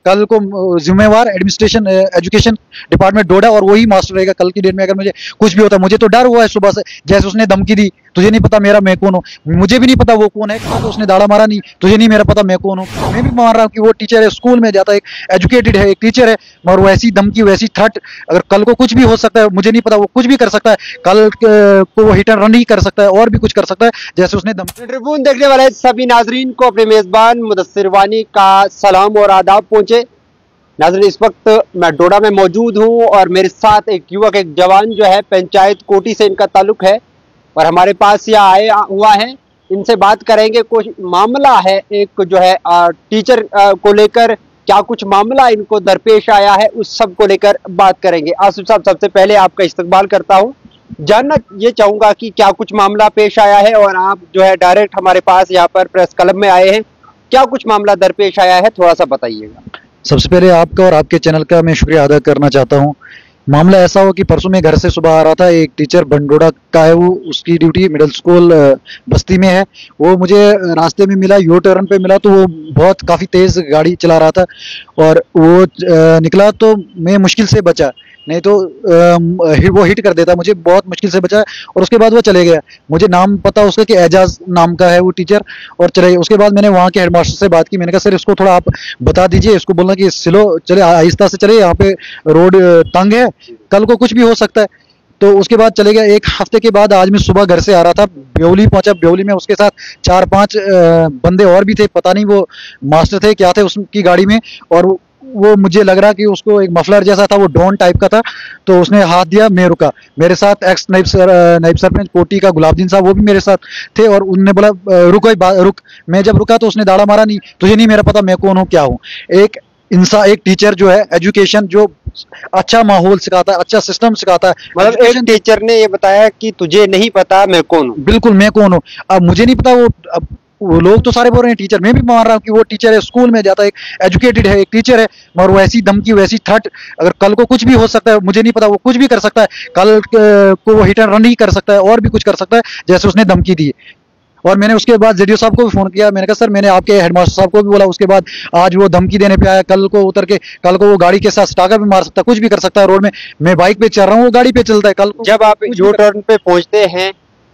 कल को जिम्मेवार एडमिनिस्ट्रेशन एजुकेशन डिपार्टमेंट डोडा और वही मास्टर रहेगा कल की डेट में। अगर मुझे कुछ भी होता, मुझे तो डर हुआ है सुबह से, जैसे उसने धमकी दी, तुझे नहीं पता मेरा मैं कौन हूँ, मुझे भी नहीं पता वो कौन है, तो उसने दाड़ा मारा नहीं, तुझे नहीं मेरा पता मैं कौन हूँ। मैं भी मान रहा हूँ कि वो टीचर है, स्कूल में जाता है, एक एजुकेटेड है, एक टीचर है, मगर वैसी धमकी वैसी थ्रेट, अगर कल को कुछ भी हो सकता है, मुझे नहीं पता, वो कुछ भी कर सकता है, कल को वो हिट एंड रन ही कर सकता है और भी कुछ कर सकता है, जैसे उसने धमकी। ट्रिब्यून देखने वाले सभी नाजरीन को अपने मेजबान मुदस्सिर वानी का सलाम और आदाब पहुंचे। नाजरीन, इस वक्त मैं डोडा में मौजूद हूं और मेरे साथ एक युवक, एक जवान जो है पंचायत कोटी से इनका ताल्लुक है और हमारे पास यह आया हुआ है। इनसे बात करेंगे, कुछ मामला है एक जो है टीचर को लेकर, क्या कुछ मामला इनको दरपेश आया है, उस सब को लेकर बात करेंगे। आसिफ साहब, सबसे पहले आपका इस्तकबाल करता हूं, जानना ये चाहूंगा कि क्या कुछ मामला पेश आया है और आप जो है डायरेक्ट हमारे पास यहाँ पर प्रेस क्लब में आए हैं, क्या कुछ मामला दरपेश आया है, थोड़ा सा बताइएगा। सबसे पहले आपका और आपके चैनल का मैं शुक्रिया अदा करना चाहता हूँ। मामला ऐसा हो कि परसों मैं घर से सुबह आ रहा था, एक टीचर बंडोड़ा का है, वो उसकी ड्यूटी मिडिल स्कूल बस्ती में है, वो मुझे रास्ते में मिला, यू टर्न पे मिला, तो वो बहुत काफ़ी तेज़ गाड़ी चला रहा था और वो निकला तो मैं मुश्किल से बचा, नहीं तो वो हिट कर देता, मुझे बहुत मुश्किल से बचा और उसके बाद वो चले गया। मुझे नाम पता उसका कि एजाज नाम का है वो टीचर, और चले गए। उसके बाद मैंने वहाँ के हेडमास्टर से बात की, मैंने कहा सर इसको थोड़ा आप बता दीजिए, इसको बोलना कि स्लो चले, आहिस्ता से चले, यहाँ पे रोड तंग है, कल को कुछ भी हो सकता है। तो उसके बाद चले गया। एक हफ्ते के बाद आज मैं सुबह घर से आ रहा था, ब्योली पहुंचा, ब्योली में उसके साथ 4-5 बंदे और भी थे, पता नहीं वो मास्टर थे क्या थे उसकी गाड़ी में, और वो मुझे लग रहा कि उसको एक मफलर जैसा था, वो डॉन टाइप का था, तो उसने हाथ दिया, मैं रुका। मेरे साथ एक्स नायब सरपंच कोटी का गुलाबदीन साहब वो भी मेरे साथ थे और उन्होंने बोला रुक। मैं जब रुका तो उसने दाड़ा मारा, नहीं तुझे नहीं मेरा पता मैं कौन हूँ क्या हूँ। एक टीचर जो है एजुकेशन, जो अच्छा माहौल सिखाता है, अच्छा सिस्टम सिखाता है, मतलब एक टीचर ने ये बताया कि तुझे नहीं पता मैं कौन हूँ। बिल्कुल मैं कौन हूँ, अब मुझे नहीं पता, वो लोग तो सारे बोल रहे हैं टीचर, मैं भी मान रहा हूँ कि वो टीचर है, स्कूल में जाता है, एक एजुकेटेड है, एक टीचर है, मगर वैसी धमकी वैसी थ्रेट, अगर कल को कुछ भी हो सकता है, मुझे नहीं पता, वो कुछ भी कर सकता है, कल को वो हिट एंड रन ही कर सकता है और भी कुछ कर सकता है, जैसे उसने धमकी दी। और मैंने उसके बाद जेडीओ साहब को भी फोन किया, मैंने कहा सर मैंने आपके हेडमास्टर साहब को भी बोला, उसके बाद आज वो धमकी देने पे आया, कल को उतर के, कल को वो गाड़ी के साथ स्टाका भी मार सकता है, कुछ भी कर सकता है रोड में, मैं बाइक पे चल रहा हूँ, वो गाड़ी पे चलता है। कल जब आप यू टर्न पे पहुंचते हैं,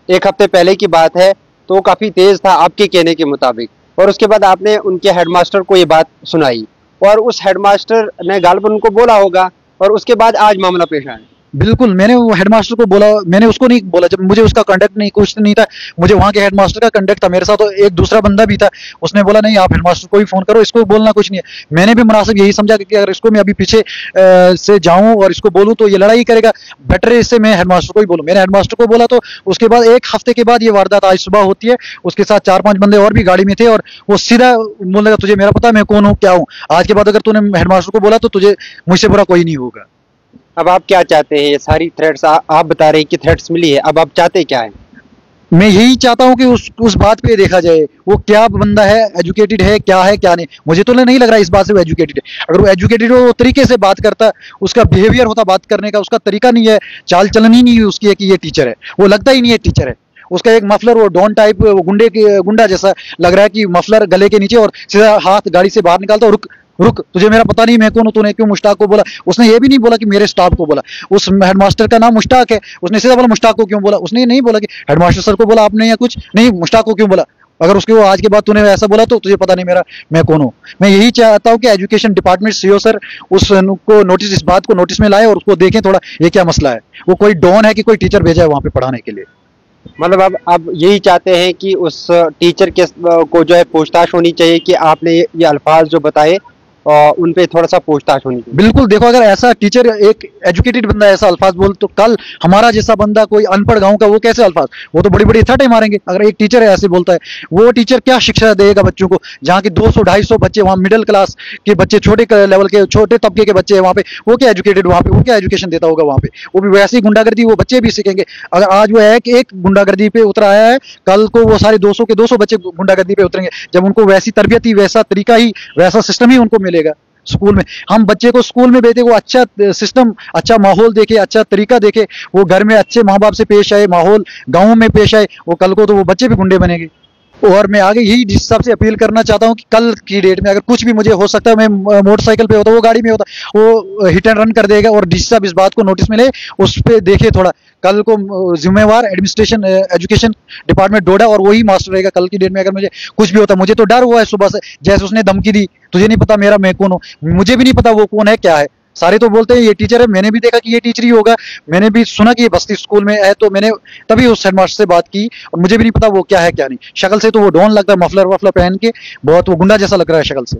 एक हफ्ते पहले की बात है, तो काफी तेज था आपके कहने के मुताबिक, और उसके बाद आपने उनके हेडमास्टर को ये बात सुनाई और उस हेडमास्टर ने गालबन उनको बोला होगा, और उसके बाद आज मामला पेश आया। बिल्कुल, मैंने वो हेडमास्टर को बोला, मैंने उसको नहीं बोला, जब मुझे उसका कांटेक्ट नहीं, कुछ नहीं था, मुझे वहाँ के हेडमास्टर का कांटेक्ट था, मेरे साथ तो एक दूसरा बंदा भी था, उसने बोला नहीं आप हेडमास्टर को ही फोन करो, इसको बोलना कुछ नहीं है। मैंने भी मुनासिब यही समझा कि अगर इसको मैं अभी पीछे से जाऊं और इसको बोलूं तो ये लड़ाई करेगा, बेटर है इससे मैं हेडमास्टर को ही बोलूं। मैंने हेडमास्टर को बोला, तो उसके बाद एक हफ्ते के बाद ये वारदात आज सुबह होती है, उसके साथ 4-5 बंदे और भी गाड़ी में थे और वो सीधा बोलने लगा तुझे मेरा पता मैं कौन हूँ क्या हूँ, आज के बाद अगर तूने हेडमास्टर को बोला तो तुझे मुझसे बुरा कोई नहीं होगा। अब आप क्या चाहते हैं? ये सारी थ्रेट्स आप बता रहे हैं कि थ्रेट्स मिली है, अब आप चाहते क्या है? मैं यही चाहता हूं कि उस बात पे देखा जाए, वो क्या बंदा है, एजुकेटेड है क्या नहीं, मुझे तो नहीं लग रहा इस बात से वो एजुकेटेड है। अगर वो एजुकेटेड हो, वो तरीके से बात करता, उसका बिहेवियर होता बात करने का, उसका तरीका नहीं है, चाल चलन ही नहीं है उसकी है कि ये टीचर है, वो लगता ही नहीं है टीचर है। उसका एक मफलर, वो डॉन टाइप, गुंडा जैसा लग रहा है कि मफलर गले के नीचे और सीधा हाथ गाड़ी से बाहर निकालता, रुक रुक तुझे मेरा पता नहीं मैं कौन हूं, तूने क्यों मुश्ताक को बोला। उसने ये भी नहीं बोला कि मेरे स्टाफ को बोला, उस हेडमास्टर का नाम मुश्ताक है, उसने सीधा बोला मुश्ताक को क्यों बोला, उसने नहीं बोला कि हेडमास्टर सर को बोला आपने या कुछ नहीं, मुश्ताक को क्यों बोला। अगर उसके वो आज के बाद तूने ऐसा बोला तो तुझे पता नहीं मेरा मैं कौन हूँ। मैं यही चाहता हूँ कि एजुकेशन डिपार्टमेंट सीईओ सर उसको नोटिस, इस बात को नोटिस में लाए और उसको देखें थोड़ा ये क्या मसला है, वो कोई डॉन है कि कोई टीचर भेजा है वहाँ पे पढ़ाने के लिए। मतलब अब आप यही चाहते हैं कि उस टीचर के को जो है पूछताछ होनी चाहिए कि आपने ये अल्फाज जो बताए और उन पे थोड़ा सा पूछताछ होनी चाहिए। बिल्कुल, देखो अगर ऐसा टीचर, एक एजुकेटेड बंदा ऐसा अल्फाज बोल, तो कल हमारा जैसा बंदा कोई अनपढ़ गांव का वो कैसे अल्फाज, वो तो बड़ी बड़ी थ्रेट मारेंगे। अगर एक टीचर ऐसे बोलता है, वो टीचर क्या शिक्षा देगा बच्चों को, जहाँ के 200-250 बच्चे, वहाँ मिडिल क्लास के बच्चे, छोटे लेवल के, छोटे तबके के बच्चे वहाँ पे, वो क्या एजुकेटेड, वहाँ पे वो क्या एजुकेशन देता होगा वहाँ पे, वो भी वैसी गुंडागर्दी वो बच्चे भी सीखेंगे। अगर आज वो है कि एक गुंडागर्दी पे उतर आया है, कल को वो सारे 200 के 200 बच्चे गुंडागर्दी पे उतरेंगे, जब उनको वैसी तरबियत ही, वैसा तरीका ही, वैसा सिस्टम ही उनको मिलेगा स्कूल में। हम बच्चे को स्कूल में भेजे, वो अच्छा सिस्टम, अच्छा माहौल देखे, अच्छा तरीका देखे, वो घर में अच्छे माँ बाप से पेश आए, माहौल गाँव में पेश आए, वो कल को तो वो बच्चे भी गुंडे बनेंगे। और मैं आगे यही जिस हिसाब से अपील करना चाहता हूँ कि कल की डेट में अगर कुछ भी मुझे हो सकता है, मैं मोटरसाइकिल पे होता, वो गाड़ी में होता, वो हिट एंड रन कर देगा, और जिस साहब इस बात को नोटिस मिले उस पे देखे थोड़ा। कल को जिम्मेवार एडमिनिस्ट्रेशन एजुकेशन डिपार्टमेंट डोडा, और वही मास्टर रहेगा। कल की डेट में अगर मुझे कुछ भी होता, मुझे तो डर हुआ है सुबह से, जैसे उसने धमकी दी, तुझे नहीं पता मेरा मैं कौन हूँ, मुझे भी नहीं पता वो कौन है क्या है। सारे तो बोलते हैं ये टीचर है, मैंने भी देखा कि ये टीचर ही होगा, मैंने भी सुना कि ये बस्ती स्कूल में है, तो मैंने तभी उस हेडमास्टर से बात की, और मुझे भी नहीं पता वो क्या है क्या नहीं। शक्ल से तो वो डॉन लगता है, मफलर वफलर पहन के, बहुत वो गुंडा जैसा लग रहा है शक्ल से।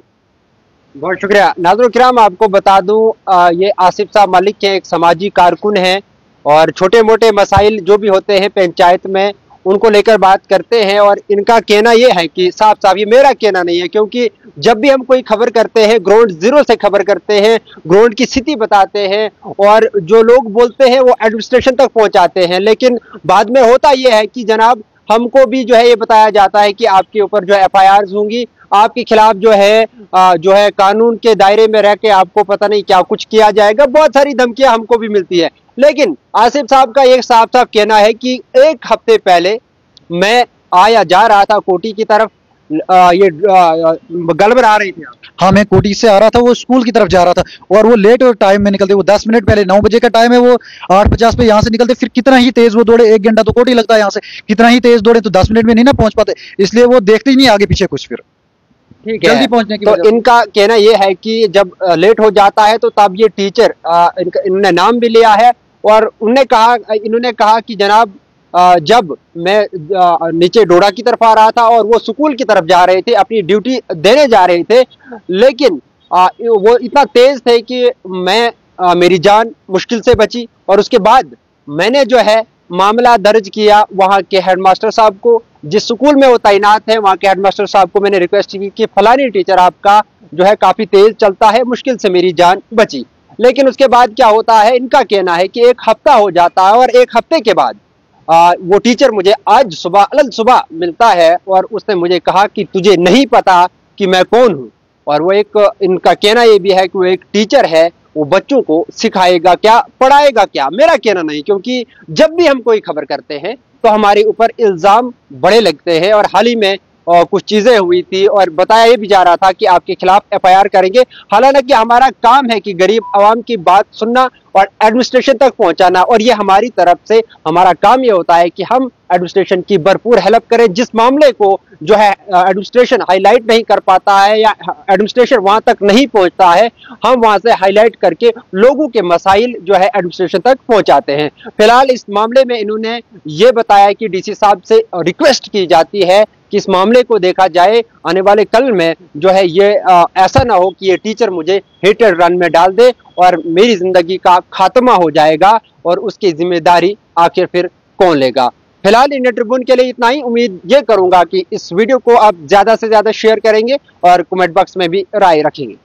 बहुत शुक्रिया नाज़रीन किराम, आपको बता दूं ये आसिफ साहब मलिक के एक समाजी कारकुन हैं और छोटे मोटे मसाइल जो भी होते हैं पंचायत में उनको लेकर बात करते हैं। और इनका कहना ये है कि साफ साफ, ये मेरा कहना नहीं है, क्योंकि जब भी हम कोई खबर करते हैं ग्राउंड जीरो से खबर करते हैं, ग्राउंड की स्थिति बताते हैं, और जो लोग बोलते हैं वो एडमिनिस्ट्रेशन तक पहुंचाते हैं, लेकिन बाद में होता यह है कि जनाब हमको भी जो है ये बताया जाता है कि आपके ऊपर जो है FIRs होंगी, आपके खिलाफ जो है कानून के दायरे में रह के आपको पता नहीं क्या कुछ किया जाएगा। बहुत सारी धमकियां हमको भी मिलती है। लेकिन आसिफ साहब का एक साफ साफ कहना है कि एक हफ्ते पहले मैं आया जा रहा था कोटी की तरफ, ये गलबर आ रही थी आप? हाँ, मैं कोटी से आ रहा था, वो स्कूल की तरफ जा रहा था, और वो लेट टाइम में निकलते, वो 10 मिनट पहले, 9 बजे का टाइम है, वो 8:50 पे यहाँ से निकलते, फिर कितना ही तेज वो दौड़े, 1 घंटा तो कोटी लगता है यहाँ से, कितना ही तेज दौड़े तो 10 मिनट में नहीं ना पहुंच पाते, इसलिए वो देखते ही नहीं आगे पीछे कुछ, फिर ठीक है, जल्दी पहुंचने की तो वजह से। इनका कहना यह है कि जब लेट हो जाता है तो तब ये टीचर, इन्होंने नाम भी लिया है, और इन्होंने कहा कि जनाब जब मैं नीचे डोडा की तरफ आ रहा था और वो स्कूल की तरफ जा रहे थे, अपनी ड्यूटी देने जा रहे थे, लेकिन वो इतना तेज थे कि मेरी जान मुश्किल से बची। और उसके बाद मैंने जो है मामला दर्ज किया वहाँ के हेडमास्टर साहब को, जिस स्कूल में वो तैनात है, वहाँ के हेडमास्टर साहब को मैंने रिक्वेस्ट की कि फलानी टीचर आपका जो है काफी तेज चलता है, मुश्किल से मेरी जान बची। लेकिन उसके बाद क्या होता है, इनका कहना है कि 1 हफ्ता हो जाता है, और 1 हफ्ते के बाद वो टीचर मुझे आज सुबह मिलता है, और उसने मुझे कहा कि तुझे नहीं पता कि मैं कौन हूँ। और वो इनका कहना ये भी है कि वो एक टीचर है, वो बच्चों को सिखाएगा क्या, पढ़ाएगा क्या। मेरा कहना नहीं, क्योंकि जब भी हम कोई खबर करते हैं तो हमारे ऊपर इल्जाम बड़े लगते हैं, और हाल ही में कुछ चीजें हुई थी और बताया ये भी जा रहा था कि आपके खिलाफ FIR करेंगे। हालांकि हमारा काम है कि गरीब आवाम की बात सुनना और एडमिनिस्ट्रेशन तक पहुंचाना, और ये हमारी तरफ से हमारा काम ये होता है कि हम एडमिनिस्ट्रेशन की भरपूर हेल्प करें। जिस मामले को जो है एडमिनिस्ट्रेशन हाईलाइट नहीं कर पाता है या एडमिनिस्ट्रेशन वहां तक नहीं पहुंचता है, हम वहां से हाईलाइट करके लोगों के मसाइल जो है एडमिनिस्ट्रेशन तक पहुंचाते हैं। फिलहाल इस मामले में इन्होंने ये बताया कि DC साहब से रिक्वेस्ट की जाती है कि इस मामले को देखा जाए, आने वाले कल में जो है ये ऐसा ना हो कि ये टीचर मुझे हिट एंड रन में डाल दे और मेरी जिंदगी का खात्मा हो जाएगा, और उसकी जिम्मेदारी आखिर फिर कौन लेगा। फिलहाल इंडिया ट्रिब्यून के लिए इतना ही। उम्मीद ये करूंगा कि इस वीडियो को आप ज्यादा से ज्यादा शेयर करेंगे और कमेंट बॉक्स में भी राय रखेंगे।